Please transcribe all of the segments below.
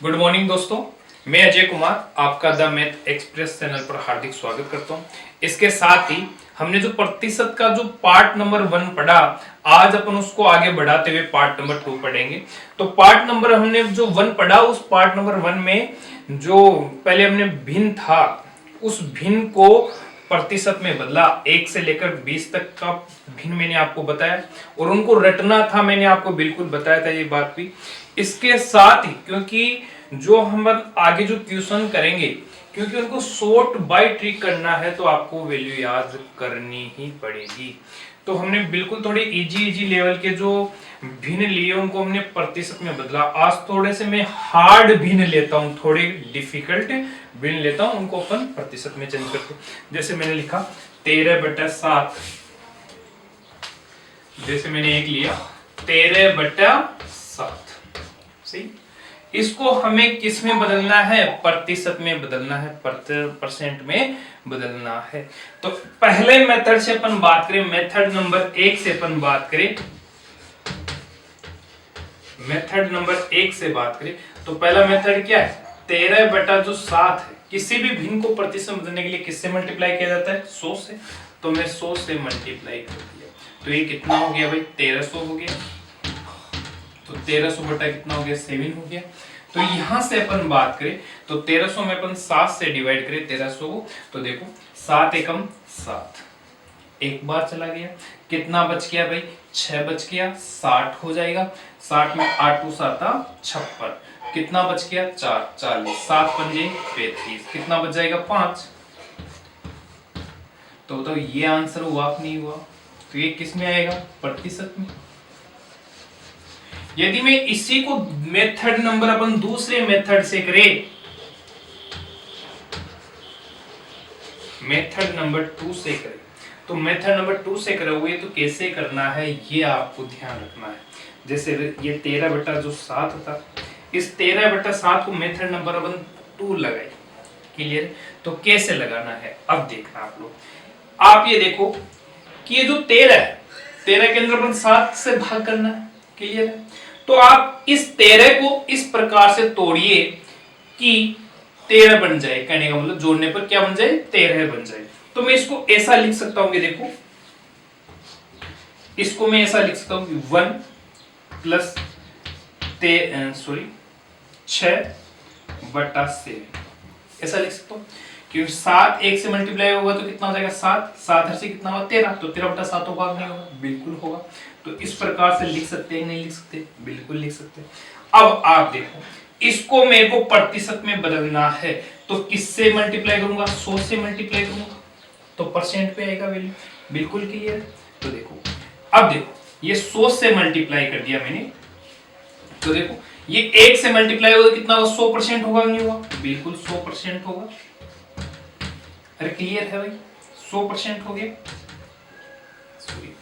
Good morning दोस्तों, मैं अजय कुमार आपका द मैथ एक्सप्रेस चैनल पर हार्दिक स्वागत करता हूं। इसके साथ ही हमने जो प्रतिशत का जो पार्ट नंबर 1 पढ़ा, आज अपन उसको आगे बढ़ाते हुए पार्ट नंबर 2 पढ़ेंगे। तो पार्ट नंबर हमने जो 1 पढ़ा, उस पार्ट नंबर 1 में जो पहले हमने भिन्न था, उस भिन्न को प्रतिशत में बदला। 1 से लेकर 20 तक का भिन्न मैंने आपको बताया और उनको रटना था, मैंने आपको बिल्कुल बताया था ये बात भी। इसके साथ ही क्योंकि जो हम आगे जो क्वेश्चन करेंगे, क्योंकि उनको शॉर्ट बाय ट्रिक करना है, तो आपको वैल्यू याद करनी ही पड़ेगी। तो हमने बिल्कुल थोड़े इजी लेवल के जो भिन्न लिए उनको हमने प्रतिशत में बदला। आज थोड़े से मैं हार्ड भिन्न लेता हूं, थोड़े डिफिकल्ट भिन्न लेता हूं, उनको अपन प्रतिशत में चेंज करते हैं। जैसे मैंने लिखा 13/7, जैसे मैंने एक लिया 13/7, सही। इसको हमें किस में बदलना है? प्रतिशत में बदलना है, परसेंट में बदलना है। तो पहले मेथड से अपन बात करें, मेथड नंबर 1 से अपन बात करें, मेथड नंबर 1 से बात करें तो पहला मेथड क्या है? 13/7 है। किसी भी भिन्न को प्रतिशत में बदलने के लिए किससे मल्टीप्लाई किया जाता है? 100 से। तो मैं 100 से मल्टीप्लाई कर दिया, तो ये कितना हो गया भाई? 1300 हो गया। तो 1300 बटा कितना हो गया? 7 हो गया। तो यहां से अपन बात करें तो 1300 में अपन 7 से डिवाइड करें 1300 को, तो देखो 7 एकम 7, एक बार चला गया। कितना बच गया भाई? 6 बच गया, 60 हो जाएगा। 60 में 8 2 7 56, कितना बच गया? 4 40, 7 पंजे 35, कितना बच जाएगा? 5। तो ये आंसर हुआ कि नहीं हुआ? तो ये किस में आएगा? प्रतिशत में। यदि मैं इसी को मेथड नंबर अपन दूसरे मेथड से करें, मेथड नंबर 2 से करें, तो मेथड नंबर 2 से करोगे तो कैसे करना है ये आपको ध्यान रखना है। जैसे ये 13/7 था, इस 13/7 को मेथड नंबर अपन 2 लगाए। क्लियर? तो कैसे लगाना है अब देखना आप लोग। आप ये देखो कि ये जो 13 है, 13 के अंदर अपन 7 से भाग करना है। क्लियर है? तो आप इस 13 को इस प्रकार से तोड़िए कि 13 बन जाए। कहने का मतलब जोड़ने पर क्या बन जाए? 13 बन जाए। तो मैं इसको ऐसा लिख सकता हूं कि देखो, इसको मैं ऐसा लिख सकता हूं कि 1 प्लस 6/7, ऐसा लिख सकता हूं। क्योंकि 7 1 से मल्टीप्लाई होगा तो कितना हो जाएगा? 7 7 से कितना होगा? 13। तो 13/7 होगा नहीं होगा? बिल्कुल होगा। तो इस प्रकार से लिख सकते हैं, नहीं लिख सकते? बिल्कुल लिख सकते हैं। अब आप देखो, इसको मेरे को प्रतिशत में बदलना है, तो किससे मल्टीप्लाई करूंगा? 100 से मल्टीप्लाई करूंगा, तो परसेंट पे आएगा वैल्यू। बिल्कुल क्लियर है? तो देखो, अब देखो, ये 100 से मल्टीप्लाई कर दिया मैंने, तो देखो ये 1 से मल्टीप्लाई होगा कितना होगा? 100% होगा नहीं होगा? बिल्कुल 100% होगा। अरे क्लियर है भाई? 100% हो गया। सॉरी,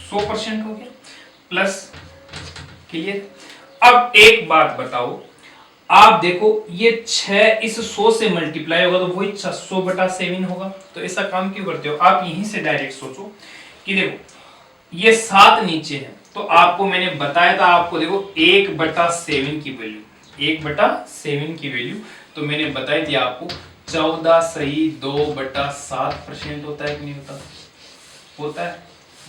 100% हो गया प्लस। क्लियर? अब एक बात बताओ, आप देखो ये 6 इस 100 से मल्टीप्लाई होगा तो वही 600/7 होगा। तो ऐसा काम क्यों करते हो? आप यहीं से डायरेक्ट सोचो कि देखो ये 7 नीचे है, तो आपको मैंने बताया था, आपको देखो 1/7 की वैल्यू, 1/7 की वैल्यू तो मैंने बताई थी आपको 14 सही 2/7% होता है कि नहीं होता? होता है।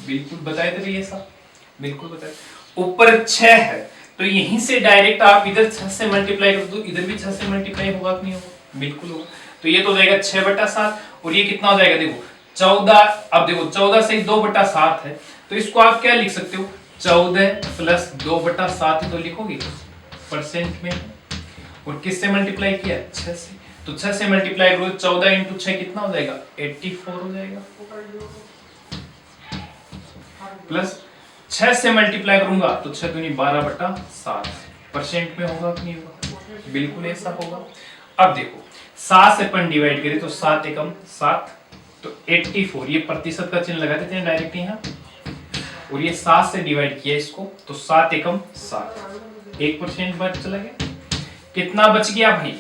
बिल्कुल बताए थे भैया साहब, बिल्कुल बताए। ऊपर 6 है तो यहीं से डायरेक्ट आप इधर 6 से मल्टीप्लाई कर दो, इधर भी 6 से मल्टीप्लाई होगा कि नहीं होगा? बिल्कुल होगा। तो ये तो हो जाएगा 6/7 और ये कितना हो जाएगा? देखो 14। अब देखो 14 से 2/7 है, तो इसको आप क्या लिख सकते हो? 14 प्लस 2/7 तो लिखोगे परसेंट में। और किससे मल्टीप्लाई किया? 6 से। तो 6 से मल्टीप्लाई करो, 14 × 6 कितना हो जाएगा? 84 हो जाएगा। प्लस 6 से मल्टीप्लाई करूंगा तो 6 दूनी 12/7, परसेंट में होगा कि नहीं होगा? बिल्कुल ऐसा होगा। अब देखो 7 से अपन डिवाइड करें तो 7 एकम 7, तो 84, ये प्रतिशत का चिन्ह लगा देते हैं डायरेक्ट यहाँ, और ये 7 से डिवाइड किया इसको, तो 7 एकम 7, 1% बच चला गया। कितना बच गया भाई?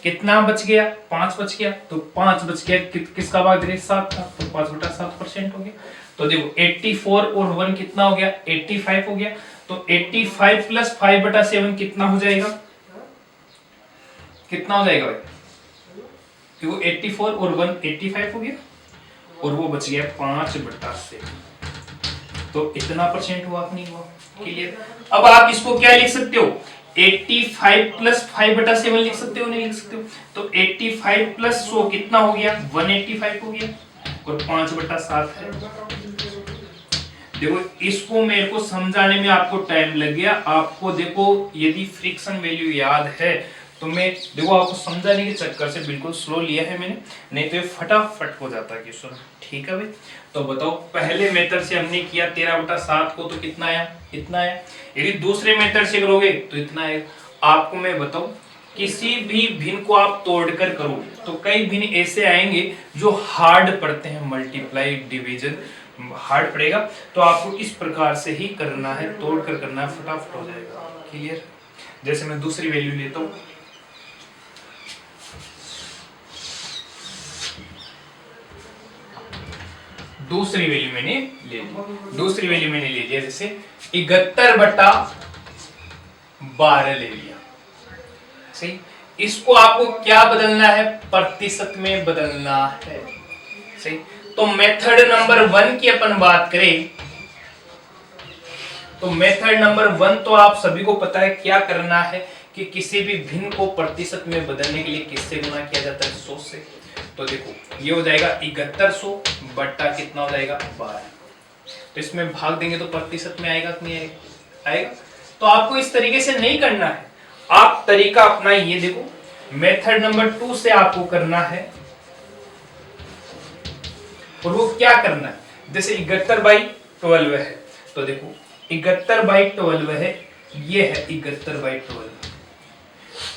कितना बच गया? 5 बच गया। तो 5 बच गया, किसका भाग दे? 7 था, तो 5/7% हो गया। तो देखो 84 और 1 कितना हो गया? 85 हो गया। तो 85 प्लस 5/7 कितना हो जाएगा? कितना हो जाएगा भाई? वो 84 और 1 85 हो गया और वो बच गया 5/7। तो इतना परसेंट हुआ कि नहीं हुआ? क्लियर। अब आप इसको क्या लिख सकते हो? 85 प्लस 5/7 लिख सकते हो, नहीं लिख सकते हो? तो 85 प्लस 100 कितना हो गया? 185 हो गया और 5/7 है। देखो इसको मेरे को समझाने में आपको टाइम लग गया। आपको देखो यदि फ्रिक्शन वैल्यू याद है तो मैं देखो आपको समझाने के चक्कर से बिल्कुल स्लो लिया है मैंने, नहीं तो ये फटाफट हो जाता है क्वेश्चन। ठीक है भाई, तो बताओ पहले मेथड से हमने किया 13/7 को तो कितना आया? इतना आया। यदि दूसरे मेथड से करोगे तो इतना आएगा। आपको मैं बताऊं किसी भी भिन्न को आप तोड़कर करो तो कई भिन्न ऐसे आएंगे जो हार्ड पड़ते हैं, मल्टीप्लाई डिवीजन हार्ड पड़ेगा। तो आपको इस प्रकार से ही करना है, तोड़कर करना है, फटाफट हो जाएगा। क्लियर। जैसे मैं दूसरी वैल्यू लेता हूं, दूसरी वैल्यू मैंने ले ली, दूसरी वैल्यू मैंने ले लिया, जैसे 71/12 ले लिया। सही। इसको आपको क्या बदलना है? प्रतिशत में बदलना है। सही। तो मेथड नंबर 1 की अपन बात करें तो मेथड नंबर 1 तो आप सभी को पता है क्या करना है कि किसी भी भिन्न को प्रतिशत में बदलने के लिए किससे गुणा किया जाता है? 100 से। तो देखो ये हो जाएगा 7100 बट्टा कितना हो जाएगा? 12। तो इसमें भाग देंगे तो प्रतिशत में आएगा कि नहीं आएगा? आएगा। तो आपको इस तरीके से नहीं करना है, आप तरीका अपना ये देखो, मेथड नंबर 2 से आपको करना है। और वो क्या करना है? जैसे 71/12 है तो देखो 71/12 है, ये है 71/12।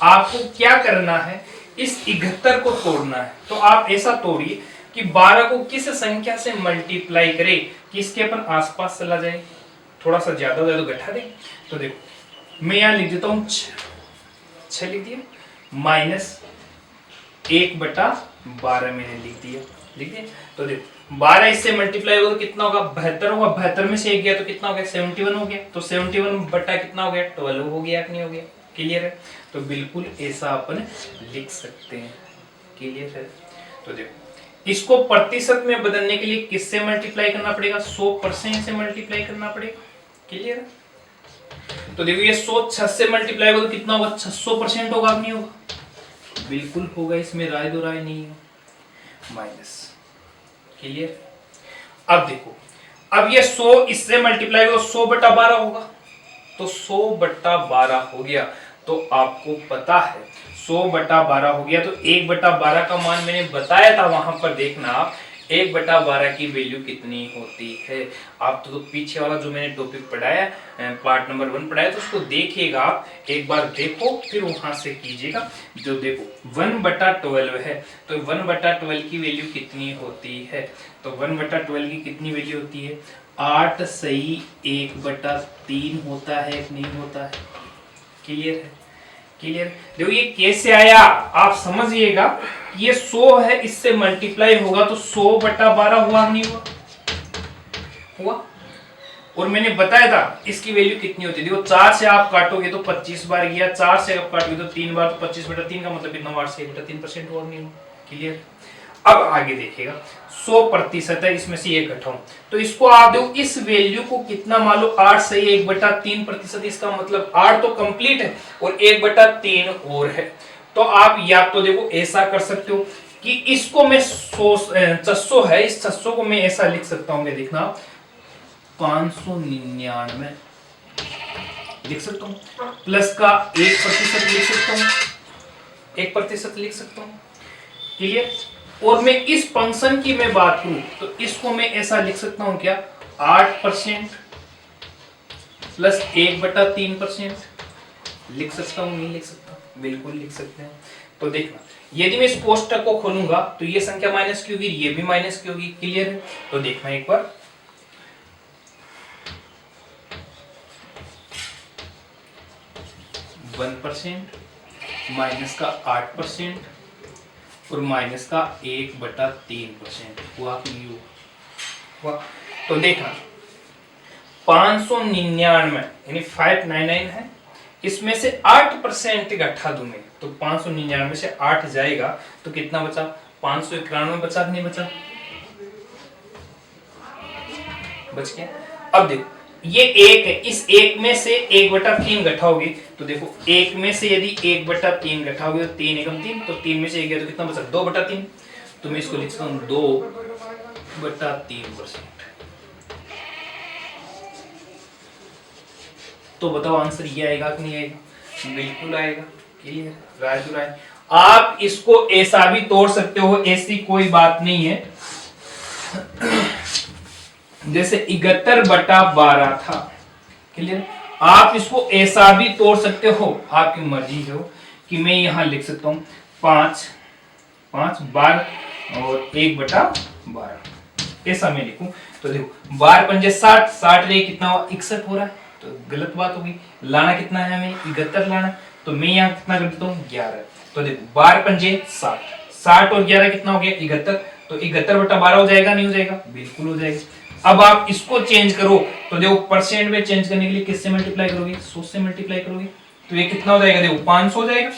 आपको क्या करना है? इस 71 को तोड़ना है। तो आप ऐसा तोड़िए कि 12 को किस संख्या से मल्टीप्लाई करें कि इसके अपन आसपास चला जाए, थोड़ा सा ज्यादा हो जाए तो घटा दें। तो देखो मैं यहां लिख देता हूं 6 लिख दिया, माइनस 1/12 मैंने लिख दिया। तो देखो 12 इससे मल्टीप्लाई होगा तो कितना होगा? 72 होगा। 72 में से 1 गया तो कितना हो गया? 71 हो गया। तो 71 बट्टा कितना हो गया? 12 हो गया कि नहीं हो गया? क्लियर है। तो बिल्कुल ऐसा अपन लिख सकते हैं। क्लियर है। तो देखो इसको प्रतिशत में बदलने के लिए किससे मल्टीप्लाई करना पड़ेगा? 100% से मल्टीप्लाई करना पड़ेगा। क्लियर है। तो देखो ये 100 6 से मल्टीप्लाई होगा तो कितना होगा? 600% होगा, नहीं होगा? बिल्कुल होगा, इसमें राय दो राय नहीं है। माइनस। क्लियर। अब देखो अब ये 100 इससे मल्टीप्लाई होगा 100/12 होगा, तो 100/12 हो गया। तो आपको पता है 100/12 हो गया तो 1/12 का मान मैंने बताया था, वहां पर देखना आप 1/12 की वैल्यू कितनी होती है। आप तो पीछे वाला जो मैंने टॉपिक पढ़ाया, पार्ट नंबर 1 पढ़ाया, तो उसको देखिएगा आप एक बार, देखो फिर वहां से कीजिएगा। जो देखो 1/12 है तो 1/12 की वैल्यू कितनी होती है? तो 1/12 की कितनी वैल्यू होती है? 8 सही 1/3 होता है कि नहीं होता है? क्लियर है। क्लियर। देखो ये कैसे आया आप समझिएगा। ये 100 है, इससे मल्टीप्लाई होगा तो 100/12 हुआ नहीं हुआ? हुआ। और मैंने बताया था इसकी वैल्यू कितनी होती है। देखो 4 से आप काटोगे तो 25 बार गया, 4 से आप काटोगे तो 3 बार, तो 25/3 का मतलब कितना? 8 से 1/3% हुआ नहीं हुआ? क्लियर। अब आगे देखिएगा 100% है, इसमें से 1 घटाऊं तो इसको आप देखो इस वैल्यू को कितना मान लो 8 सही 1/3%, इसका मतलब 8 तो कंप्लीट है और 1/3 और है। तो आप या तो देखो ऐसा कर सकते हो कि इसको मैं 600 है, इस 600 को मैं ऐसा लिख सकता हूं, मैं देखना 599 लिख सकता हूं, प्लस का 1% लिख सकता हूं, 1% लिख सकता हूं। क्लियर। और मैं इस फंक्शन की मैं बात करूं तो इसको मैं ऐसा लिख सकता हूं क्या? 8% प्लस 1/3% लिख सकता हूं, नहीं लिख सकता? बिल्कुल लिख सकते हैं। तो देखना यदि मैं इस कोष्टक को खोलूंगा तो ये संख्या माइनस की होगी, ये भी माइनस की होगी। क्लियर है। तो देखना एक बार 1% माइनस का 8% और माइनस का 1/3% हुआ कि नहीं हुआ? तो देखना 599 यानी 599 है, इसमें से 8% घटा दूं मैं तो 599 में से 8 जाएगा तो कितना बचा? 591 बचा कि नहीं बचा? बच गया। अब देखो ये एक है, इस एक में से 1/3 घटाओगे तो देखो एक में से यदि 1/3 घटाओगे तो 3 एकम 3, तो 3 में से 1 गया तो कितना बचा? 2/3। तो मैं इसको लिखता हूं 2/3%। तो बताओ आंसर ये आएगा कि नहीं आएगा? बिल्कुल आएगा। क्लियर? राय तो राय। आप इसको ऐसा भी तोड़ सकते हो, ऐसी कोई बात नहीं है। जैसे 71/12 था। क्लियर? आप इसको ऐसा भी तोड़ सकते हो, आपकी मर्जी हो कि मैं यहां लिख सकता हूं 5 12 और 1/12 ऐसा मैं लिखूं। तो देखो 12 पंजे 60, 60 रे कितना हुआ? 61 हो रहा है, तो गलत बात होगी। लाना कितना है हमें? 71 लाना। तो मैं यहाँ कितना कर देता हूँ? 11। तो देखो 12 पंजे 60, 60 और 11 कितना हो गया? 71। तो 71/12 हो जाएगा नहीं हो जाएगा? बिल्कुल हो जाएगा। अब आप इसको चेंज करो तो देखो परसेंट में चेंज करने के लिए किससे मल्टीप्लाई करोगे? 100 से मल्टीप्लाई करोगे तो ये कितना हो जाएगा? देखो 500 हो जाएगा।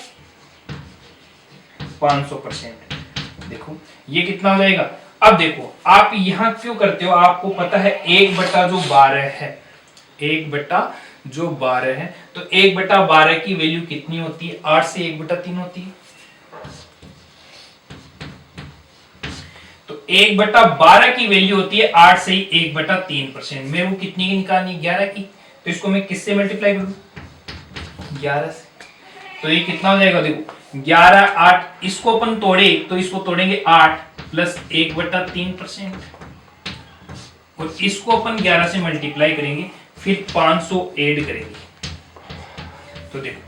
500%। देखो ये कितना हो जाएगा? अब देखो आप यहां क्यों करते हो? आपको पता है 1/12 है, 1/12 है, तो 1/12 की वैल्यू कितनी होती है? 8 से 1/3 होती है। तो 1/12 की वैल्यू होती है 8 से 1/3%। मेरे को कितनी की निकालनी? 11 की। तो इसको मैं किससे मल्टीप्लाई करूं? 11 से। तो ये कितना हो जाएगा? देखो 11 8, इसको अपन तोड़े तो इसको तोड़ेंगे 8 प्लस 1/3%, और इसको अपन 11 से मल्टीप्लाई करेंगे, फिर 500 ऐड करेंगे। तो देखो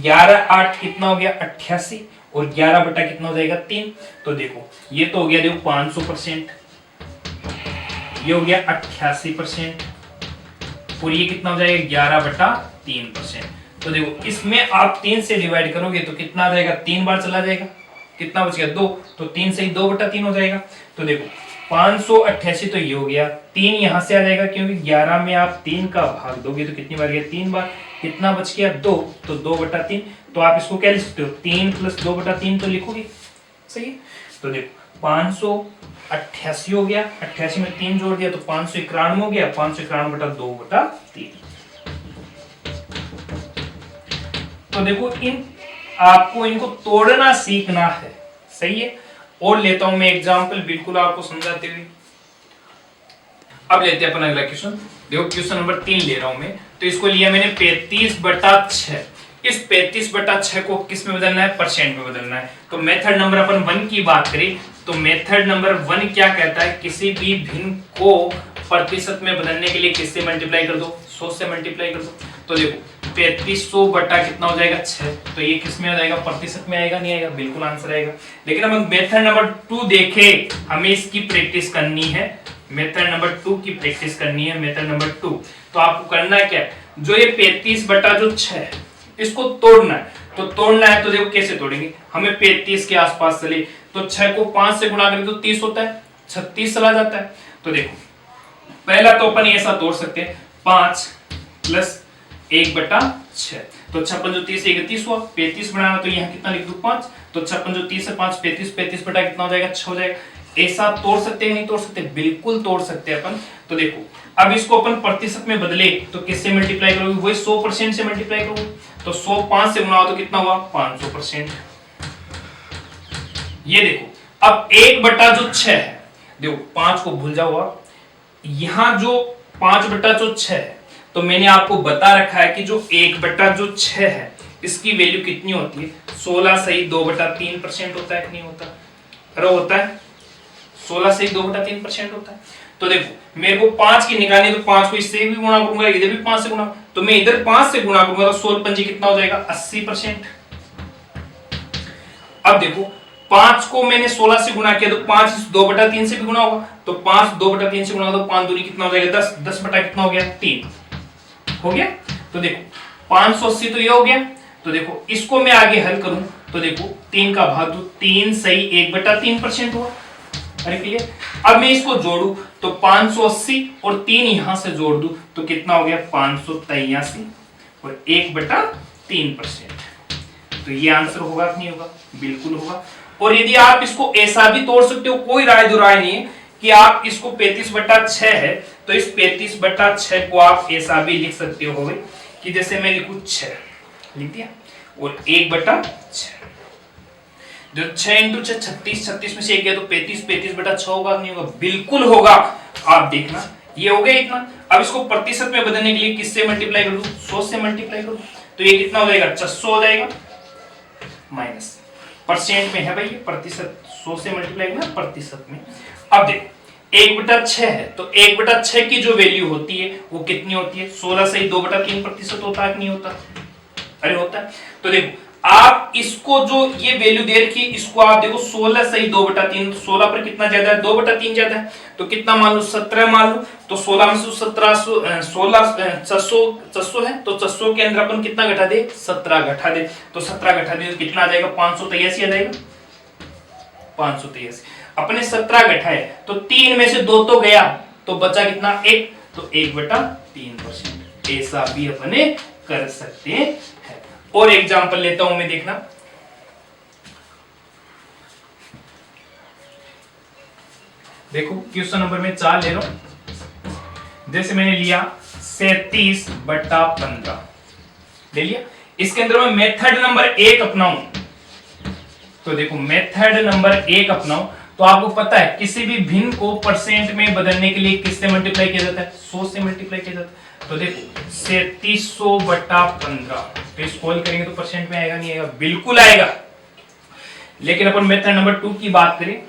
11 8 कितना हो गया? 88, और 11 बटा कितना हो जाएगा? 3। तो देखो ये तो हो गया देखो 500%, ये हो गया 88%, और ये कितना हो जाएगा? 11/3%। तो देखो इसमें आप 3 से डिवाइड करोगे तो कितना आ जाएगा? 3 बार चला जाएगा, कितना बच गया? 2। तो 3 से ही 2/3 हो जाएगा। तो देखो 588 तो ये हो गया, 3 यहां से आ जाएगा क्योंकि 11 में आप 3 का भाग दोगे तो कितनी बार गया? 3 बार। कितना बच गया? 2। तो 2/3। तो आप इसको क्या लिख सकते हो? 3 + 2/3 तो लिखोगे। सही है? तो देखो 588 हो गया, 88 में 3 जोड़ दिया तो 591 हो गया, 591/2/3। तो देखो आपको इनको तोड़ना सीखना है। सही है? और लेता हूं मैं एग्जांपल बिल्कुल आपको समझाते हुए। अब लेते हैं अपन अगला क्वेश्चन। देखो क्वेश्चन नंबर 3 ले रहा हूं मैं। तो इसको लिया मैंने 35/6। इस 35/6 को किस में बदलना है? परसेंट में बदलना है। तो मेथड नंबर अपन 1 की बात करें तो मेथड नंबर 1 क्या कहता है? किसी भी भिन्न को प्रतिशत में बदलने के लिए किससे मल्टीप्लाई कर दो? 100 से मल्टीप्लाई कर दो। तो देखो 3500 बटा कितना हो जाएगा? 6। तो ये किस में आ जाएगा? प्रतिशत में आएगा नहीं आएगा? बिल्कुल आंसर आएगा। लेकिन हम मेथड नंबर 2 देखें, हमें इसकी प्रैक्टिस करनी है। मेथड नंबर 2 की प्रैक्टिस करनी है। मेथड नंबर 2 तो आपको करना क्या है? जो ये 35/6 है इसको तोड़ना है। तो तोड़ना है तो देखो कैसे तोड़ेंगे? हमें 35 के आसपास चले तो 6 को 5 से गुणा करें तो 30 होता है, 36 चला जाता है। तो देखो पहला तो अपन ऐसा तोड़ सकते हैं 5 + 1/6। तो 56 जो 30 31 हुआ, 35 बनाना तो यहाँ कितना लिख दूं? 5। तो 56 जो 30 है 5 35, 35 बटा कितना हो जाएगा? 6 हो जाएगा। ऐसा तोड़ सकते हैं नहीं तोड़ सकते? बिल्कुल तोड़ सकते हैं अपन। तो देखो अब इसको अपन प्रतिशत में बदले तो किससे मल्टीप्लाई करोगे? वही 100% से मल्टीप्लाई करोगे। तो 100 5 से गुणा हो तो कितना हुआ? 500%। ये देखो अब 1/6 है, देखो 5 को भूल जाओ। यहां जो 5/6 है तो मैंने आपको बता रखा है कि जो 1/6 है इसकी वैल्यू कितनी होती है? 16 सही 2/3% होता है कि नहीं होता? अरे होता है, 16 सही 2/3% होता है। तो देखो मेरे को 5 की निकालनी तो 5 को इससे भी गुणा करूंगा, इधर भी 5 से गुणा, तो मैं इधर 5 से गुणा करूंगा तो 16 पंजी कितना हो जाएगा? 80%। अब देखो 5 को मैंने 16 से गुणा किया तो 5 2/3 से भी गुणा होगा, तो 5 2/3 से गुणा होगा तो 5 दूनी कितना हो जाएगा? 10। 10 बटा कितना हो गया? 3 हो गया। तो देखो 580 तो ये हो गया। तो देखो इसको मैं आगे हल करूं तो देखो 3 का भाग दो, 3 सही 1/3% हुआ। अरे क्लियर। अब मैं इसको जोड़ू तो 580 और 3 यहां से जोड़ दूं तो कितना हो गया 583 और 1/3%। तो ये आंसर होगा कि नहीं होगा? बिल्कुल होगा। और यदि आप इसको ऐसा भी तोड़ सकते हो, कोई राय दुराय नहीं है कि आप इसको 35/6 है तो इस 35/6 को आप ऐसा भी लिख सकते हो कि जैसे मैं लिखूं 6 लिख दिया और 1/6, जो 6 इंटू 6 36, 36 में से एक गया तो 35, 35/6 होगा नहीं होगा? बिल्कुल होगा। आप देखना ये हो गया इतना। अब इसको प्रतिशत में बदलने के लिए किससे मल्टीप्लाई कर दूं? 100 से मल्टीप्लाई करूं तो ये कितना हो जाएगा? 600 हो जाएगा। माइनस परसेंट में है भाई, प्रतिशत 100 से मल्टीप्लाई करना प्रतिशत में। अब देखो 1/6 है तो 1/6 की जो वैल्यू होती है वो कितनी होती है? 16 से ही 2/3% होता है कि नहीं होता? अरे होता है। तो देखो आप इसको जो ये वैल्यू दे रखी है इसको आप देखो 16 से ही 2/3, 16 पर कितना ज्यादा है? 2/3 ज्यादा है। तो कितना मान लो? 17 मान लो। तो 16 में से 1700 600 है तो 600 के अंदर अपन कितना घटा दे? 17 घटा दे। तो 17 घटा दे तो कितना आ जाएगा? 583 आ जाएगा। 583 अपने 17 घटाए तो 3 में से 2 तो गया तो बचा कितना? 1। तो 1/3%। ऐसा भी अपने कर सकते हैं। और एग्जांपल लेता हूं मैं, देखना। देखो क्वेश्चन नंबर में 4 ले रहा हूं। जैसे मैंने लिया 37/15 ले लिया। इसके अंदर मैं मेथड नंबर 1 अपनाऊं तो देखो मेथड नंबर 1 अपनाऊं तो आपको पता है किसी भी भिन्न को परसेंट में बदलने के लिए किससे मल्टीप्लाई किया जाता है? 100 से मल्टीप्लाई किया जाता है। तो देखो 3700/15 तो इसको होल करेंगे तो परसेंट में आएगा नहीं आएगा? बिल्कुल आएगा। लेकिन अपन मेथड नंबर 2 की बात करें,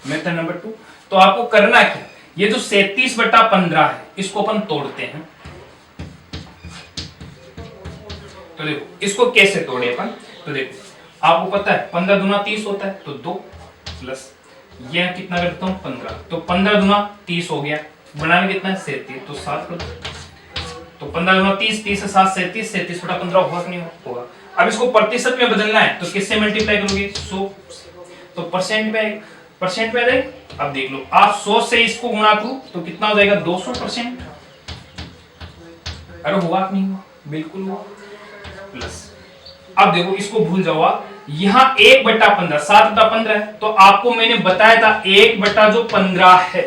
मेथड नंबर 2 तो आपको करना क्या? ये जो 37/15 है इसको अपन तोड़ते हैं। तो देखो इसको कैसे तोड़े अपन? तो देखो आपको पता है 15 दूना 30 होता है तो 2 प्लस ये कितना करता हूं 15 तो 15 दूना 30 हो गया। बनाना कितना है? 37 तो 7 कर दो। तो 15 दूना 30, 30 से 7 37, 37/15 होगा कि नहीं होगा? अब इसको प्रतिशत में बदलना है तो किससे मल्टीप्लाई करोगे? 100। तो परसेंट में आएगा, परसेंट में आ जाएगा। अब देख लो आप 100 से इसको गुणा करो तो कितना हो जाएगा? 200%। अरे हुआ कि नहीं हुआ? बिल्कुल हुआ। प्लस अब देखो इसको भूल जाओ आप, यहां 1/15 7/15 है तो आपको मैंने बताया था 1/15 है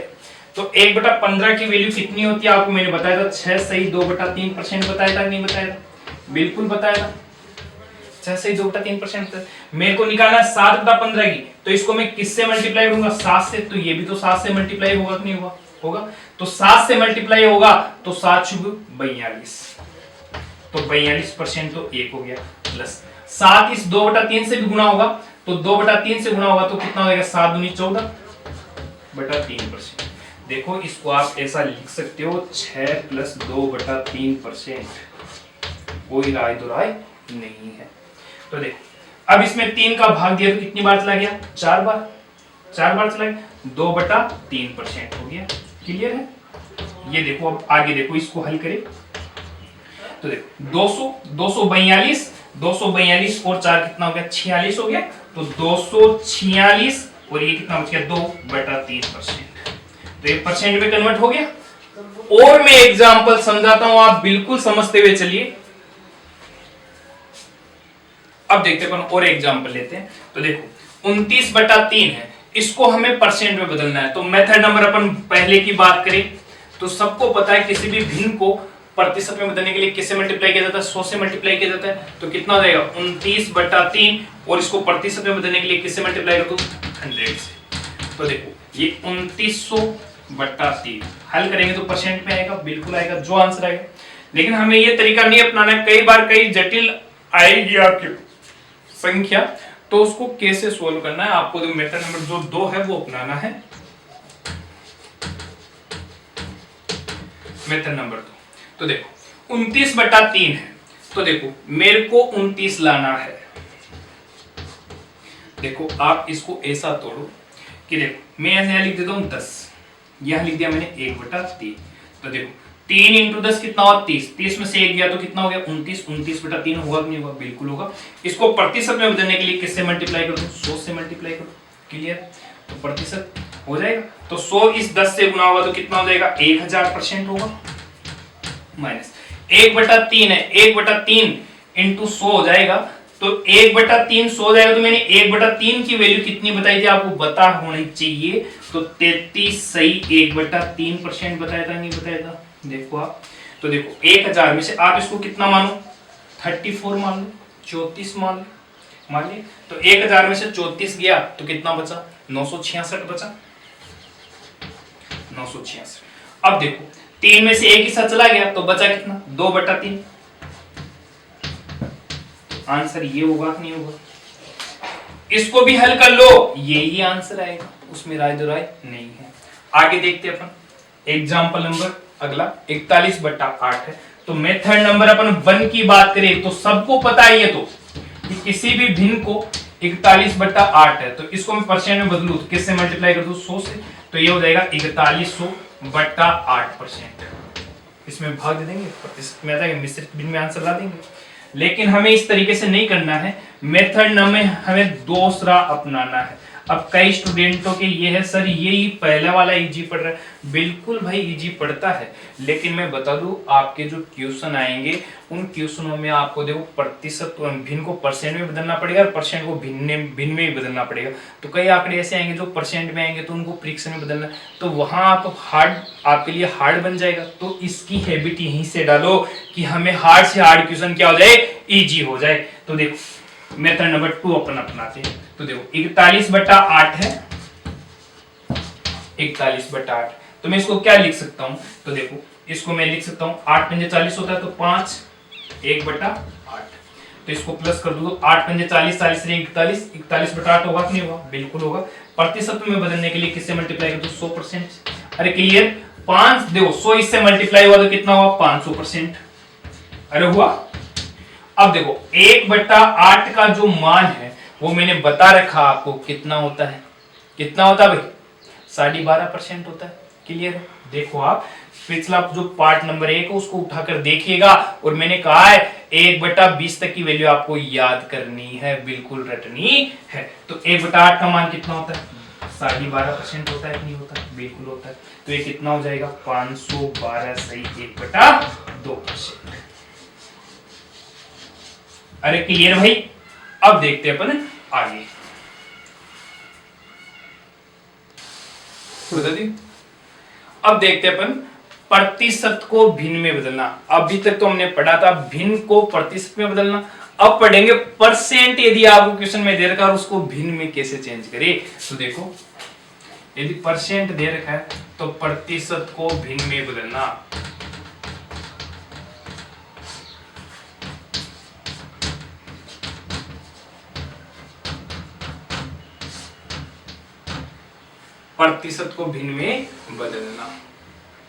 तो 1/15 की वैल्यू कितनी होती है? आपको मैंने बताया था 6 से ही 2/3% बताया था नहीं बताया था? बिल्कुल बताया था। 6 से ही 2/3% मेरे को निकालना है 7/15 की तो इसको मैं किससे मल्टीप्लाई करूंगा? 7 से। तो ये भी तो 7 से मल्टीप्लाई होगा कि नहीं होगा? होगा। तो 7 से मल्टीप्लाई होगा तो 7 शुभ 42 तो 42% तो 1 हो गया। प्लस 7 इस 2/3 से भी गुणा होगा तो 2/3 से गुणा होगा तो कितना हो जाएगा? 7 दूनी 14/3%। देखो इसको आप ऐसा लिख सकते हो 6 + 2/3%। कोई राय दुराय नहीं है। तो देखो अब इसमें 3 का भाग दिया तो कितनी बार चला गया? 4 बार। 4 बार चला गया 2/3% हो गया। क्लियर है? ये देखो अब आगे देखो इसको हल करें तो देखो 242 और 4 कितना हो गया? 46 हो गया। तो 246 और ये कितना बच गया? 2/3%। तो ये परसेंट में कन्वर्ट हो गया। और मैं एग्जांपल समझाता हूं, आप बिल्कुल समझते हुए चलिए। अब देखते हैं और एग्जांपल लेते हैं। तो देखो 29/3 है, इसको हमें परसेंट में बदलना है। तो मेथड नंबर अपन पहले की बात करें तो सबको पता है किसी भी भिन्न को प्रतिशत में बदलने के लिए किससे मल्टीप्लाई किया जाता है? 100 से मल्टीप्लाई किया जाता है। तो कितना हो जाएगा? 29/3 और इसको प्रतिशत में बदलने के लिए किससे मल्टीप्लाई कर दो? 100 से। तो देखो ये 29/3 हल करेंगे तो परसेंट में आएगा? बिल्कुल आएगा, जो आंसर आएगा। लेकिन हमें ये तरीका नहीं अपनाना है। कई बार कई जटिल आएगी आपकी संख्या तो उसको कैसे सोल्व करना है आपको जो मेथड नंबर जो 2 है वो अपनाना है। मेथड नंबर 2 तो देखो 29/3 है तो देखो मेरे को 29 लाना है। देखो आप इसको ऐसा तोड़ो कि देखो मैं यहां लिख देता हूं 10, यहां लिख दिया मैंने 1/3। तो देखो 3 इंटू 10 कितना हुआ 30, 30 में से 1 गया तो कितना हो गया 29, 29 बटा 3 होगा कि नहीं होगा, बिल्कुल होगा। इसको प्रतिशत में बदलने के लिए किससे मल्टीप्लाई कर दूं, 100 से मल्टीप्लाई कर दूं। क्लियर, तो प्रतिशत हो जाएगा, तो 100 इस 10 से गुना होगा तो कितना हो जाएगा 1000% होगा, माइनस 1/3 है, 1/3 इंटू 100 हो जाएगा, तो 1/3 100 हो जाएगा, तो मैंने 1/3 की वैल्यू कितनी बताई थी आपको पता होनी चाहिए, तो 33 सही 1/3% बताया था, नहीं बताया था, देखो आप, तो देखो 1000 में से आप इसको कितना मानो 34 मान लो, 34 मान लो, मान लिया, तो 1000 में से 34 गया तो कितना बचा 966 बचा, 966। अब देखो 3 में से 1 हिस्सा चला गया तो बचा कितना 2/3, आंसर ये होगा कि नहीं होगा, इसको भी हल कर लो, यही आंसर आएगा, उसमें राय दो राय नहीं है। आगे देखते हैं अपन एग्जांपल नंबर अगला 41/8 है, तो मेथड नंबर अपन 1 की बात करें तो सबको पता है ये तो कि किसी भी भिन्न को 41/8 है, तो इसको मैं परसेंट में बदलूं तो किससे मल्टीप्लाई कर दूं 100 से, तो ये हो जाएगा 4100/8%, इसमें भाग दे देंगे, प्रतिशत में आ जाएगा, मिश्रित भिन्न में आंसर ला देंगे, लेकिन हमें इस तरीके से नहीं करना है, मेथड नंबर हमें दूसरा अपनाना है। अब कई स्टूडेंटों के ये है सर यही पहला वाला इजी पढ़ रहा है, बिल्कुल भाई इजी पढ़ता है, लेकिन मैं बता दूं आपके जो क्वेश्चन आएंगे उन क्वेश्चनों में आपको देखो प्रतिशत भिन्न को परसेंट में बदलना पड़ेगा और परसेंट को भिन्न में ही बदलना पड़ेगा, तो कई आंकड़े ऐसे आएंगे जो परसेंट में आएंगे तो उनको फ्रैक्शन में बदलना, तो वहां आप हार्ड आपके लिए हार्ड बन जाएगा, तो इसकी हैबिट यहीं से डालो कि हमें हार्ड से हार्ड क्वेश्चन क्या हो जाए इजी हो जाए। तो देखो मेथड नंबर 2 अपन अपनाते हैं, तो देखो 41/8 है, 41/8, तो मैं इसको क्या लिख सकता हूं, तो देखो इसको मैं लिख सकता हूं 8 पंजे 40 होता है, तो 5 1/8, तो इसको प्लस कर दूं तो 8 पंजे 40, 40 से 41, 41/8 होगा कि नहीं होगा, बिल्कुल होगा। प्रतिशत में बदलने के लिए किससे मल्टीप्लाई कर दूं 100%, अरे क्लियर, 5 देखो 100 इससे मल्टीप्लाई हुआ तो कितना हुआ 500%, अरे हुआ। अब देखो 1/8 का जो मान है वो मैंने बता रखा आपको कितना होता है, कितना होता है भाई 12.5% होता है, क्लियर। देखो आप पिछला जो पार्ट नंबर 1 है उसको उठाकर देखिएगा, और मैंने कहा है 1/20 तक की वैल्यू आपको याद करनी है, बिल्कुल रटनी है। तो 1/8 का मान कितना होता है 12.5% होता है कि नहीं होता, बिल्कुल होता है, तो ये कितना हो जाएगा 512 सही 1/2%। अरे क्लियर भाई, अब देखते हैं अपन आगे, अब देखते हैं अपन प्रतिशत को भिन्न में बदलना। अभी तक तो हमने पढ़ा था भिन्न को प्रतिशत में बदलना, अब पढ़ेंगे परसेंट, यदि आपको क्वेश्चन में दे रखा है उसको भिन्न में कैसे चेंज करें। तो देखो यदि परसेंट दे रखा है तो प्रतिशत को भिन्न में बदलना, प्रतिशत को भिन्न में बदलना,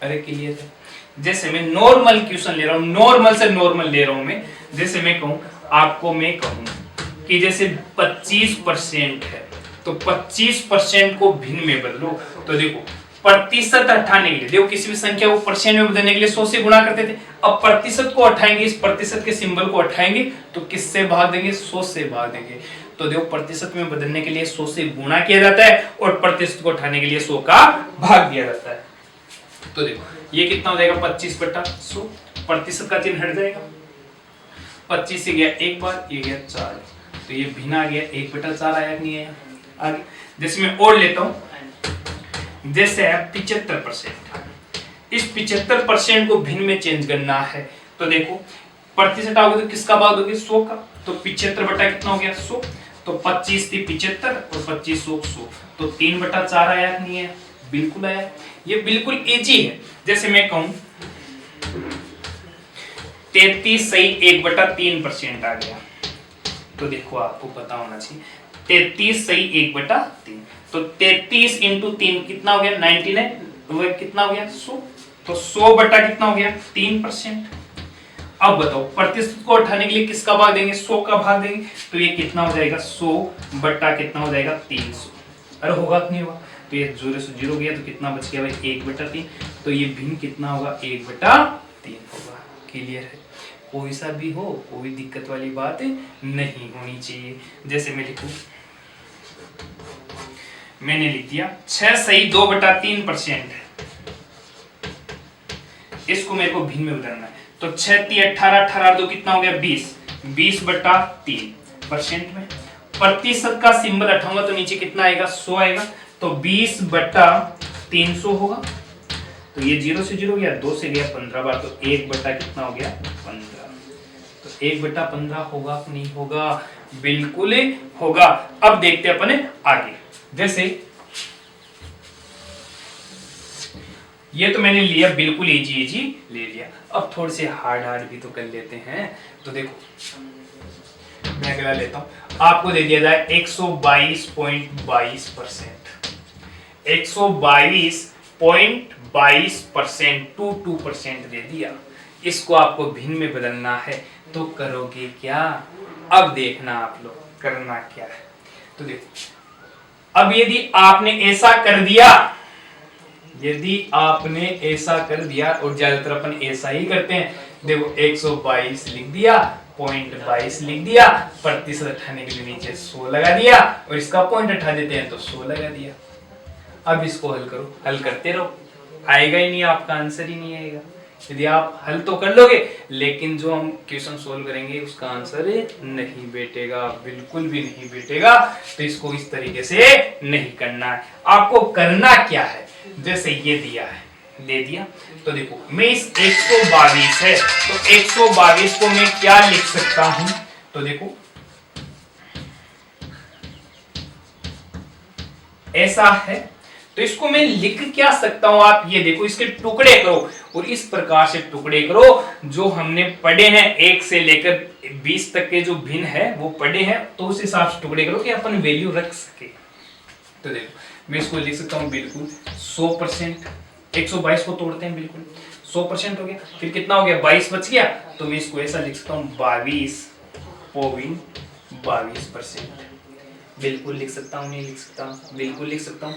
अरे क्लियर है। जैसे मैं नॉर्मल क्वेश्चन ले रहा हूं, नॉर्मल से नॉर्मल ले रहा हूं मैं, जैसे मैं कहूं आपको, मैं कहूं कि जैसे 25% है तो 25% को भिन्न में बदलो, तो देखो प्रतिशत हटाने के लिए देखो किसी भी संख्या को परसेंट में बदलने के लिए 100 से गुणा करते थे, अब प्रतिशत को हटाएंगे, इस प्रतिशत के सिंबल को हटाएंगे तो किससे भाग देंगे 100 से भाग देंगे, तो देखो प्रतिशत में बदलने के लिए 100 से गुणा किया जाता है और प्रतिशत को हटाने के लिए 100 का भाग दिया जाता है। तो देखो ये कितना हो जाएगा 25/100, प्रतिशत का चिन्ह हट जाएगा, 25 से गया एक बार, ये गया 4, तो ये भिन्न आ गया 1/4 आया नहीं आया। आगे जैसे मैं और लेता हूं, जैसे है 75%, इस 75% को भिन्न में चेंज करना है, तो देखो प्रतिशत आओगे तो किसका भाग दोगे 100 का, तो 75 बटा कितना हो गया 100, तो 25 थी 75 और 25 100, तो 3/4 आया नहीं है, बिल्कुल आया, ये बिल्कुल इजी है। जैसे मैं कहूं 33 सही 1/3% आ गया, तो देखो आपको पता होना चाहिए 33 सही 1/3, तो 33 इंटू 3 कितना हो गया 99, वह कितना हो गया 100, तो 100 बटा कितना हो गया 3%। अब बताओ प्रतिशत को उठाने के लिए किसका भाग देंगे 100 का भाग देंगे, तो ये कितना हो जाएगा 100 बटा कितना हो जाएगा 300, अरे होगा कि नहीं होगा, तो तो ये 0 से 0 गया, तो कितना बच गया भाई 1/3। तो ये भिन्न कितना होगा 1/3 होगा। क्लियर है? कोई सा भी हो, कोई दिक्कत वाली बात नहीं होनी चाहिए। जैसे मैं लिखूं, मैंने लिख दिया 6 सही 2/3% है, इसको मेरे को भिन्न में बदलना है। तो 6 3 18, 18 2 कितना हो गया 20, 20/3% में। प्रतिशत का सिंबल हटाऊंगा तो नीचे कितना आएगा 100 आएगा, तो 20/300 होगा। तो ये 0 से 0 गया, 2 से गया 15 बार, तो 1 बटा कितना हो गया 15। तो 1/15 होगा कि नहीं होगा? बिल्कुल होगा। अब देखते हैं अपने आगे। जैसे ये तो मैंने लिया बिल्कुल इजी ले लिया, अब थोड़े से हार्ड भी तो कर लेते हैं। तो देखो मैं अगला लेता हूं, आपको दे दिया जाए 122.22%, 122.22%, 2% दे दिया। इसको आपको भिन्न में बदलना है, तो करोगे क्या? अब देखना आप लोग करना क्या है। तो देखो, अब यदि आपने ऐसा कर दिया, यदि आपने ऐसा कर दिया, और ज्यादातर अपन ऐसा ही करते हैं, देखो 122 लिख दिया, 0.22 लिख दिया, प्रतिशत हटाने के लिए नीचे 100 लगा दिया, और इसका पॉइंट हटा देते हैं तो 100 लगा दिया। अब इसको हल करो, हल करते रहो, आएगा ही नहीं, आपका आंसर ही नहीं आएगा। यदि आप हल तो कर लोगे, लेकिन जो हम क्वेश्चन सोल्व करेंगे उसका आंसर नहीं बैठेगा, बिल्कुल भी नहीं बैठेगा। तो इसको इस तरीके से नहीं करना है। आपको करना क्या है, जैसे ये दिया है, दे दिया, तो देखो मैं इस 122 है, तो 122 को मैं क्या लिख सकता हूं, तो देखो ऐसा है, तो इसको मैं लिख क्या सकता हूं, आप ये देखो, इसके टुकड़े करो, और इस प्रकार से टुकड़े करो जो हमने पढ़े हैं, 1 से लेकर 20 तक के जो भिन्न है वो पढ़े हैं, तो उस हिसाब से टुकड़े करो कि अपन वैल्यू रख सके। तो देखो मैं इसको लिख सकता हूं बिल्कुल 100%, 122 को तोड़ते हैं, बिल्कुल 100% हो गया, फिर कितना हो गया 22 बच गया, तो मैं इसको ऐसा लिख सकता हूं 22.22%। बिल्कुल लिख सकता हूं, नहीं लिख सकता, बिल्कुल लिख सकता हूं।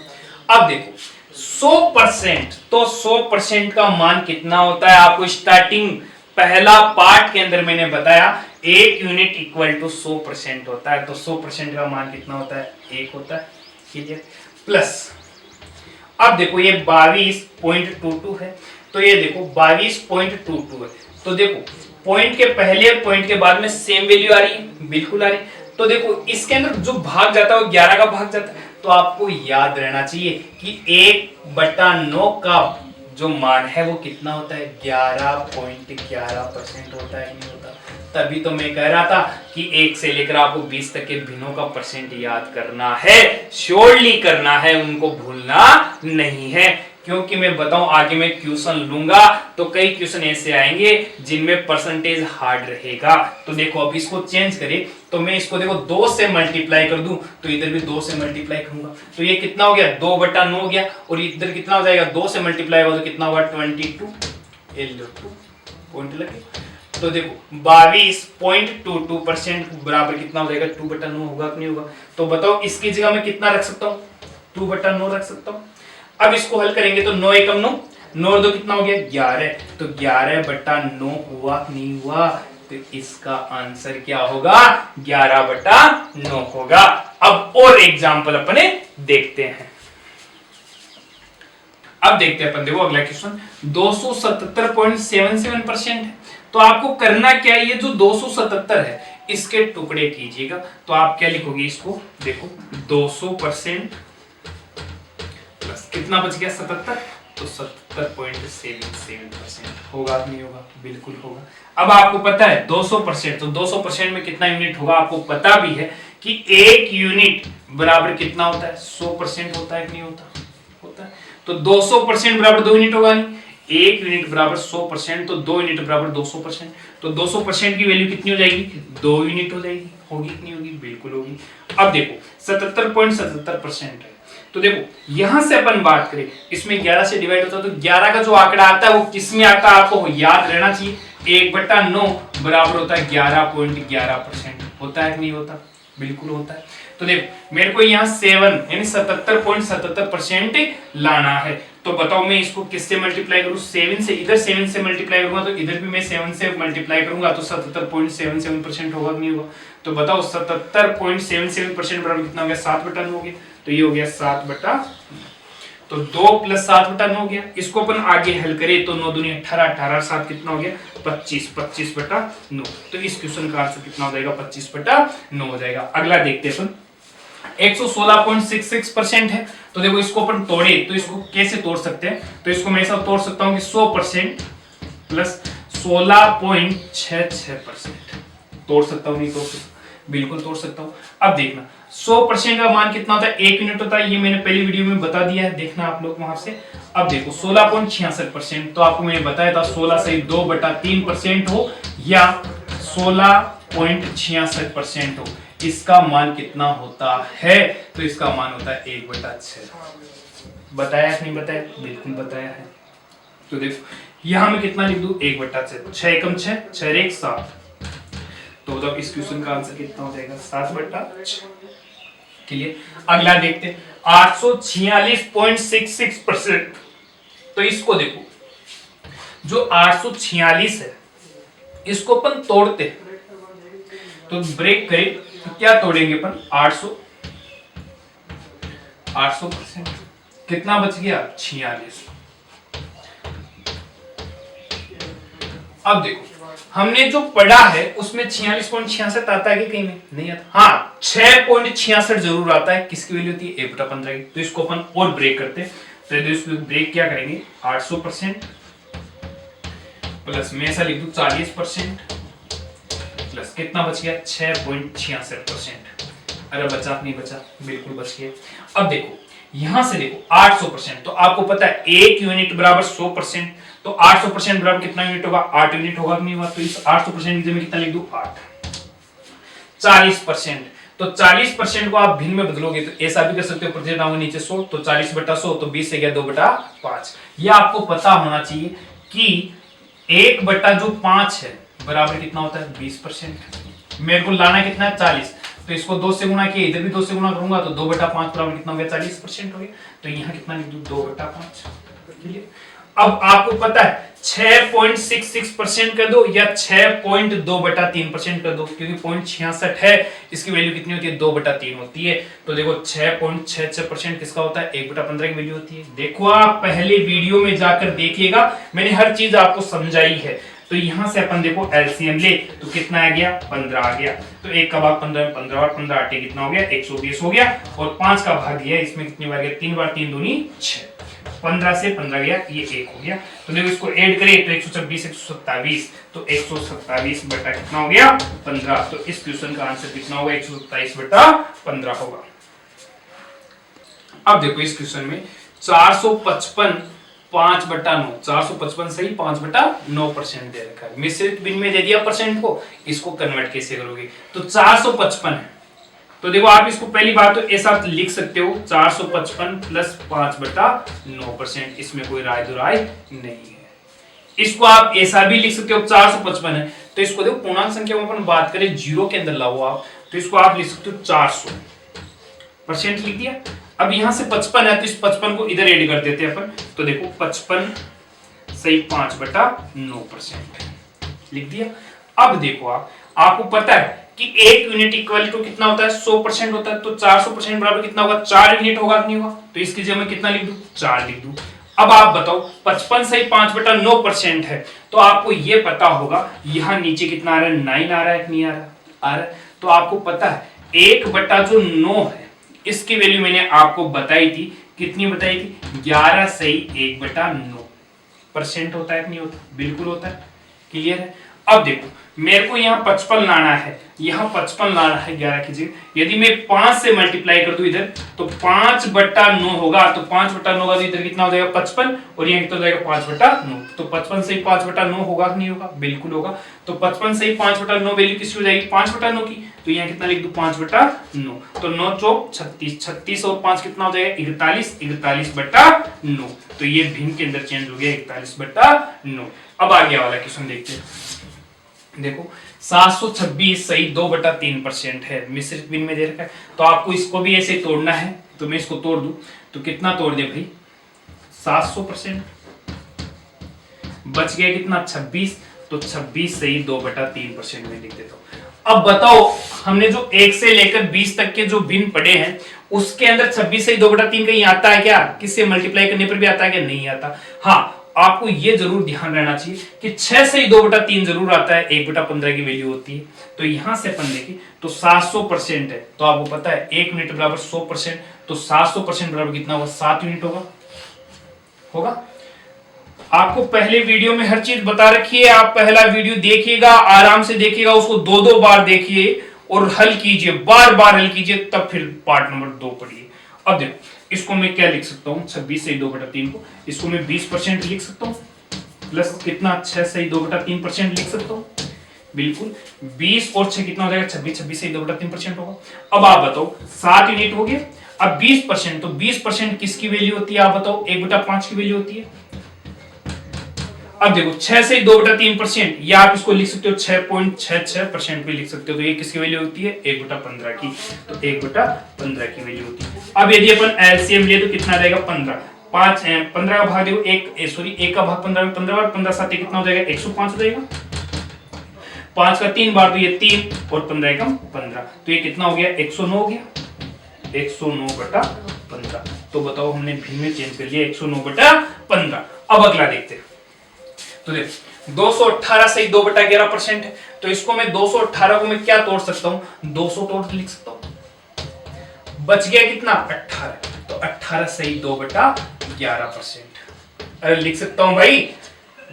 अब देखो 100%, तो 100% का मान कितना होता है, आपको स्टार्टिंग पहला पार्ट के अंदर मैंने बताया 1 यूनिट इक्वल टू 100% होता है, तो 100% का मान कितना होता है 1 होता है। ठीक है, प्लस अब देखो ये 22.22 है, तो ये देखो 22.22 है, तो देखो पॉइंट के पहले पॉइंट के बाद में सेम वैल्यू आ रही है, बिल्कुल आ रही है। तो देखो इसके अंदर जो भाग जाता है वो 11 का भाग जाता है, तो आपको याद रहना चाहिए कि 1/9 का जो मान है वो कितना होता है 11.11% होता है, नहीं होता। तभी तो मैं कह रहा था कि 1 से लेकर आपको 20 तक के भिन्नों का परसेंट याद करना है, श्योरली करना है, उनको भूलना नहीं है। क्योंकि मैं बताऊं आगे मैं क्वेश्चन लूंगा तो कई क्वेश्चन ऐसे आएंगे जिनमें परसेंटेज हार्ड रहेगा। तो देखो अब इसको चेंज करें, तो मैं इसको देखो 2 से मल्टीप्लाई कर दूं, तो इधर भी 2 से मल्टीप्लाई करूंगा, तो ये कितना हो गया 2/9 हो गया, और इधर कितना हो जाएगा 2 से मल्टीप्लाई होगा तो कितना होगा 22 L2 पॉइंट लगे। तो देखो 22.22% बराबर कितना हो जाएगा 2/9 होगा कि नहीं होगा। तो बताओ इसकी जगह मैं कितना रख सकता हूँ 2/9 रख सकता हूँ। अब इसको हल करेंगे तो 9 एकम 9, 9 और 2 कितना हो गया 11, तो 11/9 हुआ नहीं हुआ, तो इसका आंसर क्या होगा 11/9 होगा। अब और एग्जांपल अपने देखते हैं। अब देखते हैं अपन, देखो अगला क्वेश्चन 277.77% है, तो आपको करना क्या है, ये जो 277 है इसके टुकड़े कीजिएगा, तो आप क्या लिखोगे इसको, देखो 200% कितना बच गया 77, तो 77.77% होगा नहीं होगा, बिल्कुल होगा। अब आपको पता है 200%, तो 200% में कितना यूनिट होगा आपको पता भी है कि 1 यूनिट बराबर कितना होता है 100% होता है कि नहीं होता, होता है। तो 200% बराबर 2 यूनिट होगा नहीं, 1 यूनिट बराबर 100%, तो 2 यूनिट बराबर 200%, तो 200% की वैल्यू कितनी हो जाएगी 2 यूनिट हो जाएगी, होगी कि नहीं होगी, बिल्कुल होगी। अब देखो 77.77% है, तो देखो यहां से अपन बात करें, इसमें 11 से डिवाइड होता है, तो 11 का जो आंकड़ा आता है वो किस में आता है आपको याद रहना चाहिए, 1/9 बराबर होता है 11.11%, होता है कि नहीं होता, बिल्कुल होता है। तो देखो मेरे को यहाँ 7 यानी 77.77% लाना है। तो बताओ मैं इसको किससे मल्टीप्लाई करूँ? 7 से। इधर 7 से मल्टीप्लाई करूंगा तो इधर भी मैं 7 से मल्टीप्लाई करूंगा तो 77.77% होगा कि नहीं होगा? तो बताओ 77.77% बराबर कितना हो गया? 7/9 हो गया। तो ये हो गया 7/9। तो 2 + 7/9 हो गया। इसको अपन आगे हल करें तो 9 दूनी 18, 18 7 कितना हो गया? 25, 25/9। तो इस क्वेश्चन का आंसर कितना हो जाएगा? 25/9 हो जाएगा। अगला देखते हैं अपन 116.66% है। तो देखो इसको अपन तोड़े तो इसको कैसे तोड़ सकते हैं? तो इसको मैं ऐसा तोड़ सकता हूं कि 100% प्लस 16.66% तोड़ सकता हूं, नहीं तोड़ सकता? बिल्कुल तोड़ सकता हूं। अब देखना 100% का मान कितना होता है? 1 यूनिट होता है। ये मैंने पहली वीडियो में बता दिया है, देखना आप लोग वहां से। अब देखो 16.66%, तो आपको मैंने बताया था 16 से 2/3% हो या 16.66% हो, इसका मान कितना होता है? तो इसका मान होता है 1/6। बताया कि नहीं बताया? बिल्कुल बताया है। तो देखो यहां मैं कितना लिख दूं? 1/6। 6 एकम 6, 6 1 7। तो मतलब इस क्वेश्चन का आंसर कितना हो जाएगा? 7/6। क्लियर? अगला देखते 846.66%। तो इसको देखो, जो 846 है इसको अपन तोड़ते हैं तो ब्रेक करें तो क्या तोड़ेंगे अपन? 800% कितना बच गया? 46। अब देखो हमने जो पढ़ा है उसमें 46.66 आता है कि कहीं में नहीं आता? हाँ 6.66 जरूर आता है। किसकी वैल्यू होती है? 1/15 की। तो इसको अपन और ब्रेक करते हैं। तो इसको ब्रेक क्या करेंगे? 800% प्लस में ऐसा लिख दूं 40% प्लस कितना बच गया? 6.66%। अरे बचा नहीं बचा? बिल्कुल बच गया। अब देखो यहां से देखो 800%, तो आपको पता है 1 यूनिट बराबर 100%। तो 800% बराबर कितना यूनिट होगा? 8 यूनिट होगा कि नहीं होगा? तो इस 800% की जगह कितना लिख दूं? 8। 40%, तो 40% को आप भिन्न में बदलोगे तो ऐसा भी कर सकते हो, प्रतिशत आऊंगा नीचे 100, तो 40/100 तो 20 से गया 2/5। यह आपको पता होना चाहिए कि 1/5 है बराबर कितना होता है? 20%। मेरे को लाना कितना है? 40। तो इसको 2 से गुणा किया, इधर भी 2 से गुणा करूंगा तो 2/5 बराबर कितना हो गया? 40% हो गया। तो यहाँ कितना लिख दूं? 2/5। अब आपको पता है 6.66% कर दो या 6.2/3% कर दो, क्योंकि 0.66 है, इसकी वैल्यू कितनी होती है? 2/3 होती है। तो देखो 6.66% किसका होता है? 1/15 की वैल्यू होती है। देखो आप पहले वीडियो में जाकर देखिएगा, मैंने हर चीज आपको समझाई है। तो यहां से अपन देखो एलसीएम ले तो कितना आ गया? 15 आ गया। तो 1 का भाग 15, 15 और 15 8 कितना हो गया? 120 हो गया। और 5 का भाग दिया, इसमें कितनी बार गया? 3 बार, 3 दूनी 6। 15 से 15 गया, ये 1 हो गया। तो देखो इसको ऐड करें तो 126, 127, तो 127 बटा कितना हो गया? 15। तो इस क्वेश्चन का आंसर कितना होगा? 127/15 होगा। अब देखो इस क्वेश्चन में 455 5/9, 455 सही 5/9% दे रखा है। मिश्रित भिन्न में दे दिया परसेंट को, इसको कन्वर्ट कैसे करोगे? तो 455 है, तो देखो आप इसको पहली बात तो ऐसा लिख सकते हो 455 प्लस 5/9%, इसमें कोई राय दुराय नहीं है। इसको आप ऐसा भी लिख सकते हो 455 है, तो इसको देखो पूर्णांक संख्या में अपन बात करें जीरो के अंदर लाओ आप, तो इसको आप लिख सकते हो 400% लिख दिया। अब यहां से 55 है तो इस 55 को इधर ऐड कर देते हैं अपन, तो देखो 55 सही 5/9% लिख दिया। अब देखो आपको पता है कि 1 यूनिट इक्वल टू कितना होता है? 100% होता है। तो 400% बराबर कितना होगा? 4 यूनिट होगा कि नहीं होगा? तो इसकी जगह मैं कितना लिख दूं? 4 लिख दूं। अब आप बताओ 55 सही 5/9% है, तो आपको यह पता होगा यहां नीचे कितना आ रहा है? 9 आ रहा है कि नहीं आ रहा? आ रहा है। तो आपको पता है 1/9 है, इसकी वैल्यू मैंने आपको बताई थी, कितनी बताई थी? 11 सही 1/9% होता है कि नहीं होता? बिल्कुल होता है। क्लियर है? अब देखो मेरे को यहाँ 55 लाना है, यहाँ 55 लाना है 11 की जगह। यदि मैं 5 से मल्टीप्लाई कर दूं इधर तो 5/9 होगा, तो 5/9 होगा तो इधर कितना हो जाएगा? 55, और यहाँ कितना हो जाएगा? 5/9। तो 55 से 5/9 होगा कि नहीं होगा? बिल्कुल होगा। तो 55 से 5/9 वैल्यू किसकी हो जाएगी? 5/9 की। तो यहाँ कितना लिख दूं? 5/9। तो 9 चौक 36, 36 और 5 कितना हो जाएगा? 41, 41/9। तो ये भिन्न के अंदर चेंज हो गया 41/9। अब आगे वाला क्वेश्चन देखते हैं। देखो 726 सही 2/3% है, मिश्रित भिन्न में दे रखा है। तो आपको इसको भी ऐसे तोड़ना है, तो मैं इसको तोड़ दूं तो कितना तोड़ दे भाई 700%, बच गया कितना 26, तो 26 सही 2/3% में लिख देता हूं। अब बताओ हमने जो 1 से लेकर 20 तक के जो भिन्न पढ़े हैं उसके अंदर 26 सही 2/3 कहीं आता है क्या? किससे मल्टीप्लाई करने पर भी आता है क्या? नहीं आता। हाँ, आपको ये जरूर ध्यान रहना चाहिए कि 6 से 2/3 जरूर आता है, 1/15 की वैल्यू होती है। तो यहां से अपन देखें तो 700% है, तो आपको पता है 1 यूनिट बराबर 100%, तो 700% बराबर कितना होगा? 7 यूनिट होगा। आपको पहले वीडियो में हर चीज बता रखी है, आप पहला वीडियो देखिएगा, आराम से देखिएगा, उसको 2-2 बार देखिए और हल कीजिए, बार बार हल कीजिए, तब फिर पार्ट नंबर 2 पढ़िए। अब देखो इसको मैं क्या लिख सकता हूं, 26 से 2/3 को, इसको मैं 20% लिख सकता हूं, प्लस कितना 6 से 2/3% लिख सकता हूं, बिल्कुल 20 और 6 कितना हो जाएगा 26, 26 से 2/3% होगा। अब आप बताओ 7 यूनिट हो गया। अब 20%, तो 20% किसकी वैल्यू होती है आप बताओ? 1/5 की वैल्यू होती है। अब देखो 6 से 2/3%, या आप इसको लिख सकते हो 6.66% भी लिख सकते हो, तो ये किसकी वैल्यू होती है? 1/15 की, तो 1/15 की वैल्यू होती है। अब यदि अपन एलसीएम ले तो कितना रहेगा 15, 15 का भाग देखो 1 का भाग 15 में 15 बार, 15 7 कितना हो जाएगा 105 हो जाएगा, 5 का 3 बार तो ये 3 और 15 कम 15, तो ये कितना हो गया 109 हो गया, 109/15। तो बताओ हमने भिन्न में चेंज कर लिया 109/15। अब अगला देखते हैं, तो देखो 218 सही 2/11% है, तो इसको मैं 218 को मैं क्या तोड़ सकता हूं? 200 तोड़ लिख सकता हूं, बच गया कितना 18, तो 18 सही 2/11%। अरे लिख सकता हूं भाई,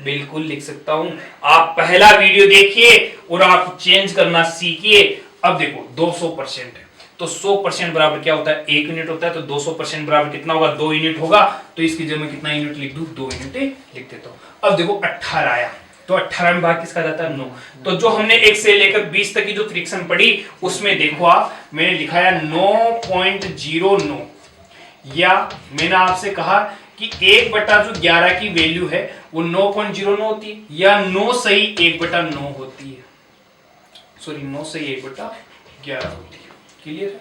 बिल्कुल लिख सकता हूं। आप पहला वीडियो देखिए और आप चेंज करना सीखिए। अब देखो 200% है, तो 100% बराबर क्या होता है? 1 यूनिट होता है, तो 200% बराबर कितना होगा? 2 यूनिट होगा। तो इसकी जगह में कितना यूनिट लिख दूं? 2 यूनिट लिख देता हूं। अब देखो 18 आया, तो 18 में भाग किसका जाता है? 9। तो जो हमने 1 से लेकर 20 तक की जो फ्रिक्शन पढ़ी उसमें देखो आप, मैंने लिखाया 9.09, या मैंने आपसे कहा कि 1/11 की वैल्यू है वो 9.09 होती है, या 9 सही 1/9 होती है, सॉरी 9 सही 1/11 होती है। क्लियर है?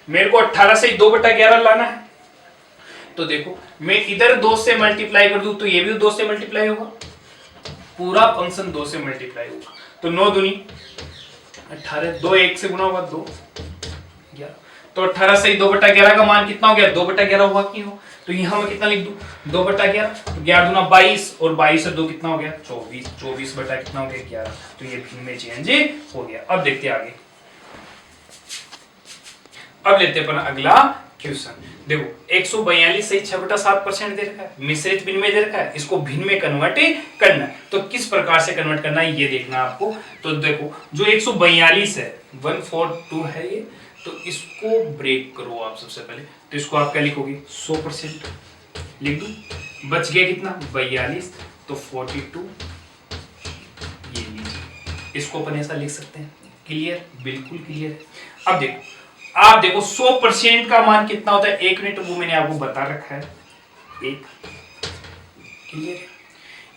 मेरे को 18 से 2/11 लाना है, तो देखो मैं इधर 2 से मल्टीप्लाई कर दूं तो ये भी 2 से मल्टीप्लाई होगा, पूरा फंक्शन 2 से मल्टीप्लाई होगा। तो 9 दूनी 18, 2 1 से गुना होगा 2 11, तो 18 से 2/11 का मान कितना हो गया? 2/11 हुआ क्यों हो? तो यहां मैं कितना लिख दूं? 2/11, तो 11 दूना 22, और 22 से 2 कितना हो गया? 24, 24 बटा कितना हो गया 11, तो ये भिन्न में चेंज हो गया। अब देखते हैं आगे, अब लेते हैं अपन अगला क्वेश्चन। देखो 142 सही 6/7% दे रखा है, मिश्रित भिन्न में दे रखा है, इसको भिन्न में कन्वर्ट करना है। तो किस प्रकार से कन्वर्ट करना है ये देखना है आपको। तो देखो जो 142 है 142 है ये, तो इसको ब्रेक करो आप सबसे पहले। तो इसको आप क्या लिखोगे? 100% लिख दूं, बच गया कितना 42, तो 42 ये लीजिए, इसको अपन ऐसा लिख सकते हैं। क्लियर? बिल्कुल क्लियर है। अब देखो आप देखो 100% का मान कितना होता है 1 यूनिट, वो मैंने आपको बता रखा है 1। क्लियर?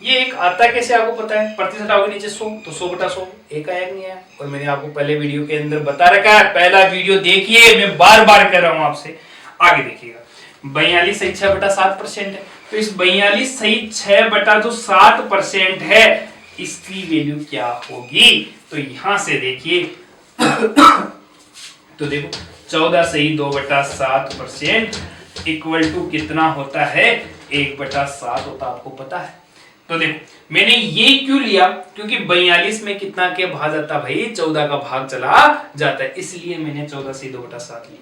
ये एक आता कैसे आपको पता है, प्रतिशत आओगे नीचे 100, तो 100/100 एक आया नहीं आया, और मैंने आपको पहले वीडियो के अंदर बता रखा है, पहला वीडियो देखिए, मैं बार बार कर रहा हूं आपसे। आगे देखिएगा 42 सही 6/7% है, तो इस 42 सही 6/7% है, इसकी वैल्यू क्या होगी? तो यहां से देखिए तो देखो 14 सही 2/7% इक्वल टू कितना होता है? 1/7 होता, आपको पता है। तो देखो मैंने ये क्यों लिया, क्योंकि 42 में कितना के भाग जाता भाई? 14 का भाग चला जाता है, इसलिए मैंने 14 से 2/7 लिया।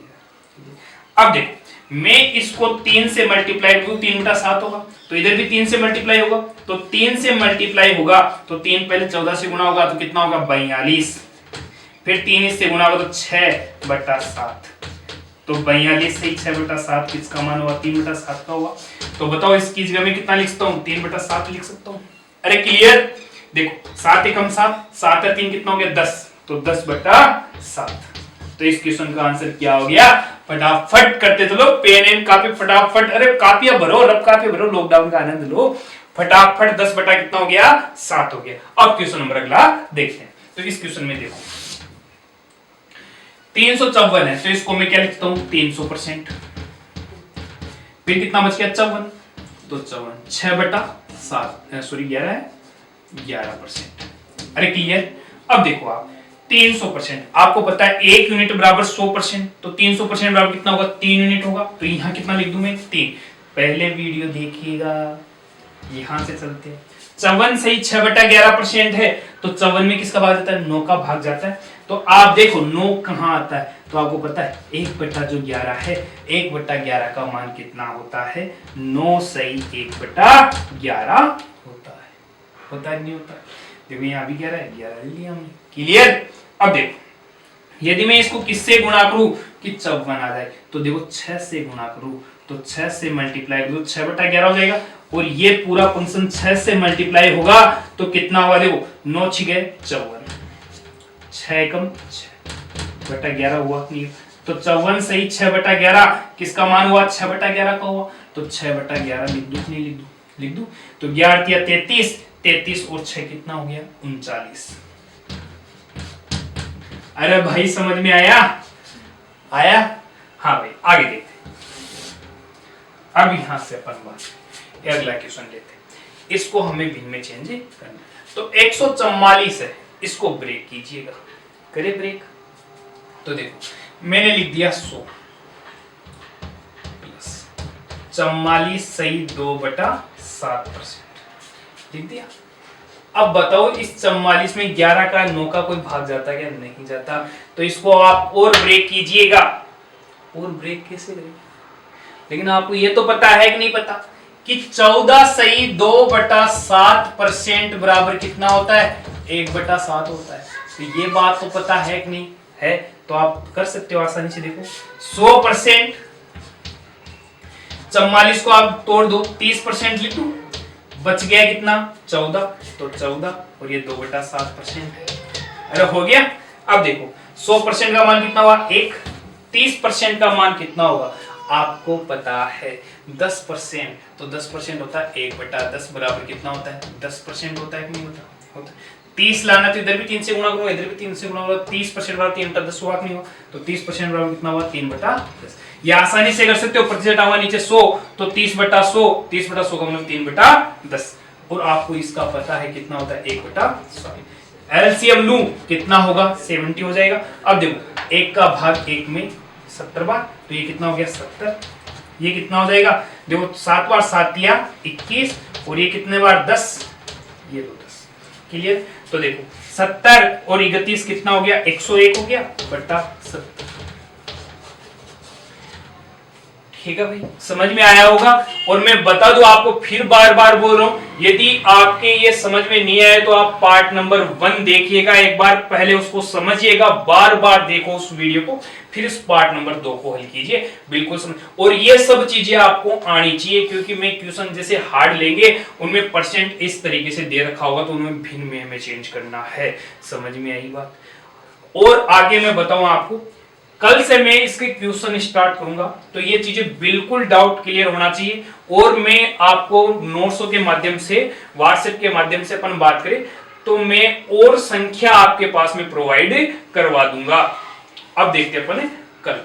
अब देखो मैं इसको 3 से मल्टीप्लाई करूं, 3/7 होगा, तो इधर भी 3 से मल्टीप्लाई होगा, तो 3 से मल्टीप्लाई होगा तो 3 पहले 14 से गुणा होगा, तो कितना होगा 42, फिर 3 इससे गुणा होगा तो 6/7, तो 42 से 6/7 किसका मान हुआ? 3/7 का हुआ। तो बताओ इसकी जगह में कितना लिख सकता हूँ? 3/7 लिख सकता हूँ। अरे क्लियर? देखो 7 एकम 7, 7 और 3 कितना हो गया 10, तो 10/7। तो इस क्वेश्चन का आंसर क्या हो गया? फटाफट करते चलो, पेन एंड कॉपी फटाफट, अरे कापियां भरो, रब कापी भरो, लॉकडाउन का आनंद लो फटाफट। 10 बटा कितना हो गया? 7 हो गया। अब क्वेश्चन नंबर अगला देखते हैं। तो इस क्वेश्चन में देखो 354 है, तो इसको मैं क्या लिखता हूं 300%। फिर कितना बच गया 54, तो 54 6/7 सॉरी 11 है 11%। अरे क्लियर। अब देखो आप 300%, आपको पता है 1 यूनिट बराबर 100%, तो 300% बराबर कितना होगा 3 यूनिट होगा। तो यहां कितना लिख दूं मैं 3। पहले वीडियो देखिएगा, यहां से चलते हैं। 54 सही 6/11% है, तो 54 में किसका भाग जाता है 9 का भाग जाता है। तो आप देखो 9 कहां आता है, तो आपको पता है 1/11 है, 1/11 का मान कितना होता है 9 सही 1/11 होता है। होता है नहीं होता है? देखो यहां भी 11 है, 11 ले लिया हमने। क्लियर। अब देखो यदि मैं इसको किससे गुणा करूं कि 54 आ जाए, तो देखो 6 से गुणा करूं, तो 6 से मल्टीप्लाई करूं 6/11 हो जाएगा, और ये पूरा फंक्शन 6 से मल्टीप्लाई होगा तो कितना होगा देखो 9 6 54, 6 एकम 6/11 हुआ नहीं, तो 54 सही 6/11 किसका मान हुआ 6/11 का हुआ, तो 6/11 लिख दूं नहीं लिख दूं लिख दूं, तो 11 या 33, 33 और 6 कितना हो गया 39। अरे भाई समझ में आया आया। हाँ भाई आगे देखते। अब यहां से अपन बात अगला क्वेश्चन लेते हैं, इसको हमें भिन्न में चेंज करना। तो 144 है, इसको ब्रेक कीजिएगा, करे ब्रेक। तो देखो मैंने लिख दिया 100 प्लस 44 सही 2/7% लिख दिया। अब बताओ इस 44 में 11 का 9 का कोई भाग जाता है क्या, नहीं जाता। तो इसको आप और ब्रेक कीजिएगा। और ब्रेक कैसे करेंगे, लेकिन आपको ये तो पता है कि नहीं पता कि 14 सही 2/7% बराबर कितना होता है 1/7 होता है। तो ये बात तो पता है कि नहीं है, तो आप कर सकते हो आसानी से। देखो 100%, 44 को आप तोड़ दो 30% लिख दो, बच गया कितना 14, तो 14 और ये 2/7% है। अरे हो गया। अब देखो 100% का मान कितना हुआ 1, 30% का मान कितना होगा आपको पता है 10%, तो 10% होता है 1/10 बराबर कितना होता है 10% होता है कि नहीं होता। 30 लाना तो इधर भी 3 से गुणा करूंगा, इधर भी 3 से गुणा होगा, 30% बराबर 3/10 हुआ कि नहीं हुआ, तो 30% बराबर कितना हुआ 3/10। ये आसानी से कर सकते हो, प्रतिशत आवा नीचे 100, तो 30/100, 30/100 का मतलब 3/10, और आपको इसका पता है कितना होता है 1/100। एलसीएम लूं कितना होगा 70 हो जाएगा। अब देखो 1 का भाग 1 में 70 बार, तो ये कितना हो गया 70, ये कितना हो जाएगा देखो 7 बार 7 या 21, और ये कितने बार 10, ये 10। क्लियर। तो देखो 70 और 31 कितना हो गया 101 हो गया बटा 70। ठीक है भाई, समझ में आया होगा। और मैं बता दूं आपको, फिर बार बार बोल रहा हूं, यदि आपके ये समझ में नहीं आया तो आप पार्ट नंबर 1 देखिएगा, एक बार पहले उसको समझिएगा, बार बार देखो उस वीडियो को, फिर इस पार्ट नंबर 2 को हल कीजिए, बिल्कुल समझ। और ये सब चीजें आपको आनी चाहिए, क्योंकि मैं क्वेश्चन जैसे हार्ड लेंगे उनमें परसेंट इस तरीके से दे रखा होगा, तो उनमें भिन्न में हमें चेंज करना है। समझ में आई बात। और आगे मैं बताऊं आपको, कल से मैं इसके क्वेश्चन स्टार्ट करूंगा, तो ये चीजें बिल्कुल डाउट क्लियर होना चाहिए। और मैं आपको नोट्सों के माध्यम से, व्हाट्सएप के माध्यम से अपन बात करें तो मैं और संख्या आपके पास में प्रोवाइड करवा दूंगा। अब देखते हैं अपन कल।